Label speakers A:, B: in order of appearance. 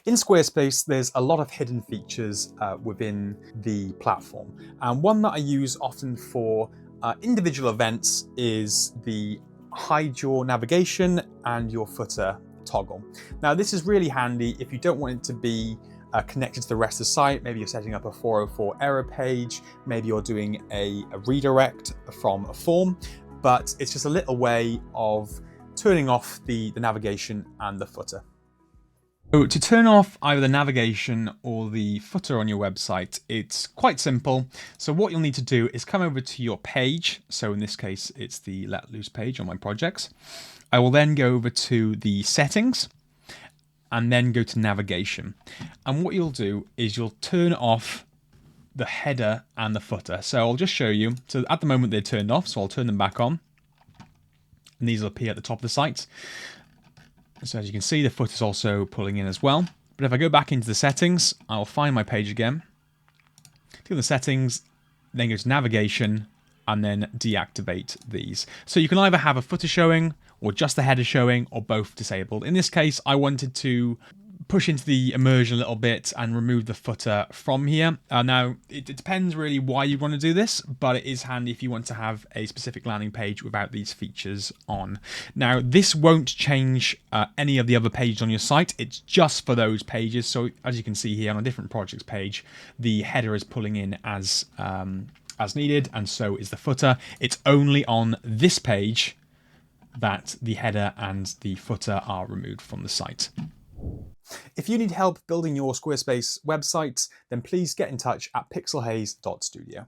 A: In Squarespace, there's a lot of hidden features within the platform. And one that I use often for individual events is the hide your navigation and your footer toggle. Now, this is really handy if you don't want it to be connected to the rest of the site. Maybe you're setting up a 404 error page, maybe you're doing a redirect from a form, but it's just a little way of turning off the navigation and the footer. So to turn off either the navigation or the footer on your website, it's quite simple. So what you'll need to do is come over to your page. So in this case, it's the Let Loose page on my projects. I will then go over to the settings and then go to navigation. And what you'll do is you'll turn off the header and the footer. So I'll just show you. So at the moment they're turned off, so I'll turn them back on. And these will appear at the top of the site. So as you can see, the footer is also pulling in as well. But if I go back into the settings, I'll find my page again. Go to the settings, then go to navigation, and then deactivate these. So you can either have a footer showing, or just the header showing, or both disabled. In this case, I wanted to push into the immersion a little bit and remove the footer from here. Now, it depends really why you want to do this, but it is handy if you want to have a specific landing page without these features on. Now, this won't change any of the other pages on your site. It's just for those pages. So as you can see here on a different projects page, the header is pulling in as needed, and so is the footer. It's only on this page that the header and the footer are removed from the site. If you need help building your Squarespace website, then please get in touch at pixelhaze.studio.